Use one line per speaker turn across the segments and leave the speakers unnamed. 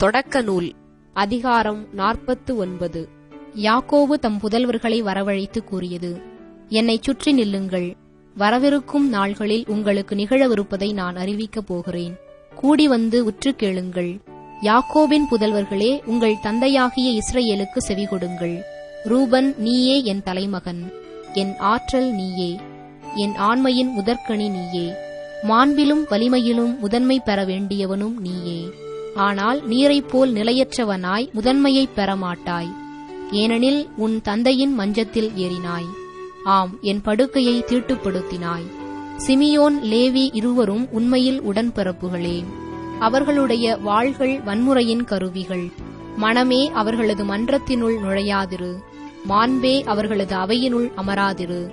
தொடக்க நூல் அதிகாரம் 49.
யாக்கோபு தம் புதல்வர்களை வரவழைத்து கூறியது: என்னைச் சுற்றி நில்லுங்கள். வரவிருக்கும் நாள்களில் உங்களுக்கு நிகழவிருப்பதை நான் அறிவிக்கப் போகிறேன். கூடி வந்து உற்று கேளுங்கள். யாக்கோபின் புதல்வர்களே, உங்கள் தந்தையாகிய இஸ்ரவேலுக்கு செவிகொடுங்கள். ரூபன், நீயே என் தலைமகன், என் ஆற்றல் நீயே, என் ஆண்மையின் முதற்கனி நீயே, மாண்பிலும் வலிமையிலும் முதன்மை பெற வேண்டியவனும் நீயே. ஆனால் நீரைப்போல் நிலையற்றவனாய் முதன்மையைப் பெறமாட்டாய். ஏனெனில் உன் தந்தையின் மஞ்சத்தில் ஏறினாய். ஆம், என் படுக்கையை தீட்டுப்படுத்தினாய். சிமியோன், லேவி இருவரும் உண்மையில் உடன்பிறப்புகளே. அவர்களுடைய வாள்கள் வன்முறையின் கருவிகள். மனமே, அவர்களது மன்றத்தினுள் நுழையாதிரு. மாண்பே, அவர்களது அவையினுள் அமராதிரு.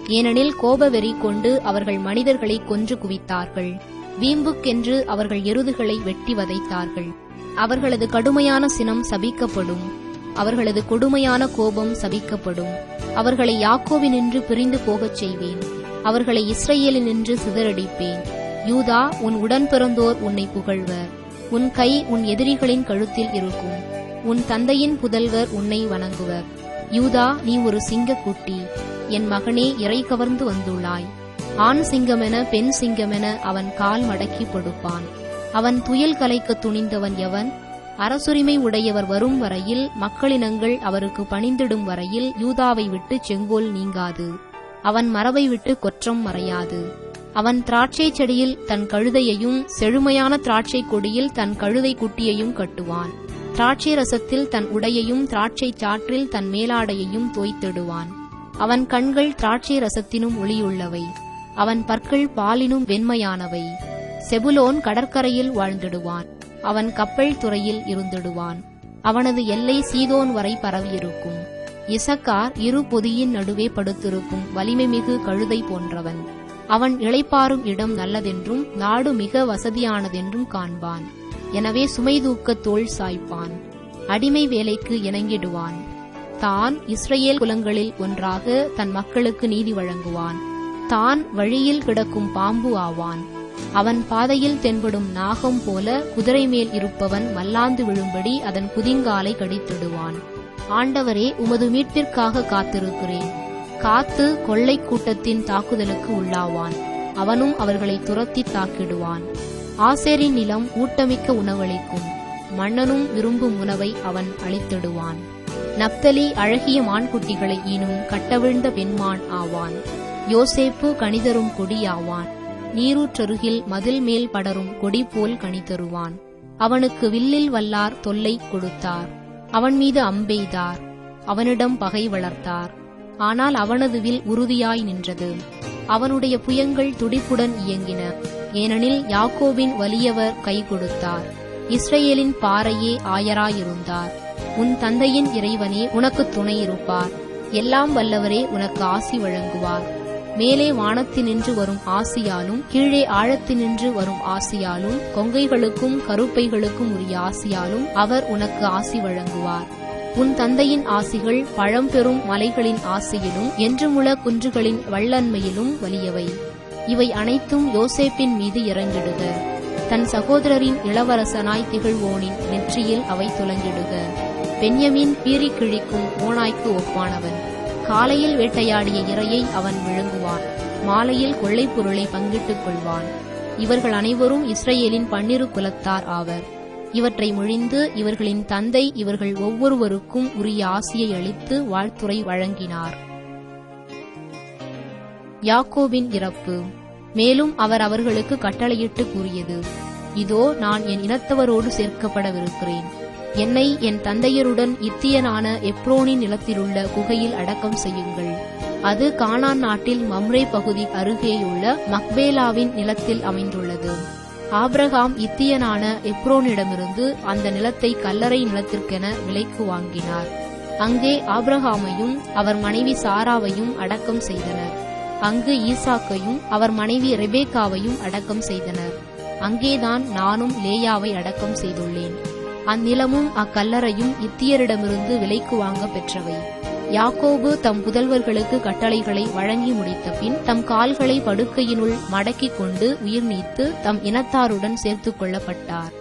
ஏனெனில் கோபவெறி கொண்டு அவர்கள் மனிதர்களை கொன்று குவித்தார்கள். வீம்புக்கென்று அவர்கள் எருதுகளை வெட்டி வதைத்தார்கள். அவர்களது கடுமையான சினம் சபிக்கப்படும். அவர்களது கொடுமையான கோபம் சபிக்கப்படும். அவர்களை யாக்கோபினின்று பிரிந்து போகச் செய்வேன். அவர்களை இஸ்ரவேலினின்று சிதறடிப்பேன். யூதா, உன் உடன்பிறந்தோர் உன்னை புகழ்வர். உன் கை உன் எதிரிகளின் கழுத்தில் இருக்கும். உன் தந்தையின் புதல்வர் உன்னை வணங்குவர். யூதா, நீ ஒரு சிங்கக்குட்டி. என் மகனே, இறை கவர்ந்து வந்துள்ளாய். ஆண் சிங்கமென பெண் சிங்கமென அவன் கால் மடக்கி படுப்பான். அவன் துயில் கலைக்க துணிந்தவன் எவன்? அரசுரிமை உடையவர் வரும் வரையில், மக்களினங்கள் அவருக்கு பணிந்திடும் வரையில் யூதாவை விட்டு செங்கோல் நீங்காது. அவன் மரபை விட்டு கொற்றம் மறையாது. அவன் திராட்சை செடியில் தன் கழுதையையும் செழுமையான திராட்சை கொடியில் தன் கழுதை குட்டியையும் கட்டுவான். திராட்சை ரசத்தில் தன் உடையையும் திராட்சை சாற்றில் தன் மேலாடையையும் தோய்த்திடுவான். அவன் கண்கள் திராட்சை ரசத்தினும் ஒளியுள்ளவை. அவன் பற்கள் பாலினும் வெண்மையானவை. செபுலோன் கடற்கரையில் வாழ்ந்திடுவான். அவன் கப்பல் துறையில் இருந்திடுவான். அவனது எல்லை சீதோன் வரை பரவியிருக்கும். இசக்கார் இரு பொதியின் நடுவே படுத்திருக்கும் வலிமை மிகு கழுதை போன்றவன். அவன் இளைப்பாறும் இடம் நல்லதென்றும் நாடு மிக வசதியானதென்றும் காண்பான். எனவே சுமை தூக்க தோள் சாய்ப்பான். அடிமை வேலைக்கு இணங்கிடுவான். தான் இஸ்ரவேல் குலங்களில் ஒன்றாக தன் மக்களுக்கு நீதி வழங்குவான். தான் வழியில் கிடக்கும் பாம்பு ஆவான். அவன் பாதையில் தென்படும் நாகம் போல குதிரை மேல் இருப்பவன் மல்லாந்து விழும்படி அதன் குதிங்காலை கடித்திடுவான். ஆண்டவரே, உமது மீட்பிற்காக காத்திருக்கிறேன். காத்து கொள்ளை கூட்டத்தின் தாக்குதலுக்கு உள்ளாவான். அவனும் அவர்களை துரத்தி தாக்கிடுவான். ஆசேரின் நிலம் ஊட்டமிக்க உணவளிக்கும். மன்னனும் விரும்பும் உணவை அவன் அளித்திடுவான். நப்தலி அழகிய மான்குட்டிகளை ஈனும் கட்டவிழ்ந்த பெண்மான் ஆவான். யோசேப்பு கனிதரும் கொடியாவான். நீரூற்றருகில் மதில் மேல் படரும் கொடி போல் கனிதருவான். அவனுக்கு வில்லில் வல்லார் தொல்லை கொடுத்தார். அவன் மீது அம்பெய்தார். அவனிடம் பகை வளர்த்தார். ஆனால் அவனது வில் உறுதியாய் நின்றது. அவனுடைய புயங்கள் துடிப்புடன் இயங்கின. ஏனெனில் யாக்கோபின் வலியவர் கை கொடுத்தார். இஸ்ரவேலின் பாறையே ஆயராயிருந்தார். உன் தந்தையின் இறைவனே உனக்கு துணையிருப்பார். எல்லாம் வல்லவரே உனக்கு ஆசி வழங்குவார். மேலே வானத்தினின்று வரும் ஆசியாலும் கீழே ஆழத்தினின்று வரும் ஆசியாலும் கொங்கைகளுக்கும் கருப்பைகளுக்கும் உரிய ஆசியாலும் அவர் உனக்கு ஆசி வழங்குவார். உன் தந்தையின் ஆசிகள் பழம்பெரும் மலைகளின் ஆசியிலும் என்றுமுள்ள குன்றுகளின் வள்ளன்மையிலும் வலியவை. இவை அனைத்தும் யோசேப்பின் மீது இறங்கிடுக. தன் சகோதரரின் இளவரசனாய் திகழ்வோனின் நெற்றியில் அவை துலங்கிடுக. பென்யமீன் பீறி கிழிக்கும் ஓநாய்க்கு ஒப்பானவன். காலையில் வேட்டையாடிய இரையை அவன் விழுங்குவான். மாலையில் கொள்ளைப் பொருளை பங்கிட்டுக் கொள்வான். இவர்கள் அனைவரும் இஸ்ரவேலின் 12 குலத்தார் ஆவர். இவற்றை மொழிந்து இவர்களின் தந்தை இவர்கள் ஒவ்வொருவருக்கும் உரிய ஆசியை அளித்து வாழ்த்துரை வழங்கினார். யாக்கோபின் இறப்பு. மேலும் அவர் அவர்களுக்கு கட்டளையிட்டு கூறியது: இதோ, நான் என் இனத்தவரோடு சேர்க்கப்படவிருக்கிறேன். என்னை என் தந்தையருடன் இத்தியனான எப்ரோனின் நிலத்திலுள்ள குகையில் அடக்கம் செய்யுங்கள். அது கானான் நாட்டில் மம்ரே பகுதி அருகேயுள்ள மக்பேலாவின் நிலத்தில் அமைந்துள்ளது. ஆபிரகாம் இத்தியனான எப்ரோனிடமிருந்து அந்த நிலத்தை கல்லறை நிலத்திற்கென விலைக்கு வாங்கினார். அங்கே ஆபிரகாமையும் அவர் மனைவி சாராவையும் அடக்கம் செய்தனர். அங்கு ஈசாக்கையும் அவர் மனைவி ரெபேக்காவையும் அடக்கம் செய்தனர். அங்கேதான் நானும் லேயாவை அடக்கம் செய்துள்ளேன். அந்நிலமும் அக்கல்லறையும் இத்தியரிடமிருந்து விலைக்கு வாங்க பெற்றவை. யாக்கோபு தம் புதல்வர்களுக்கு கட்டளைகளை வழங்கி முடித்த பின் தம் கால்களை படுக்கையினுள் மடக்கிக் கொண்டு உயிர் நீத்து தம் இனத்தாருடன் சேர்த்துக் கொள்ளப்பட்டார்.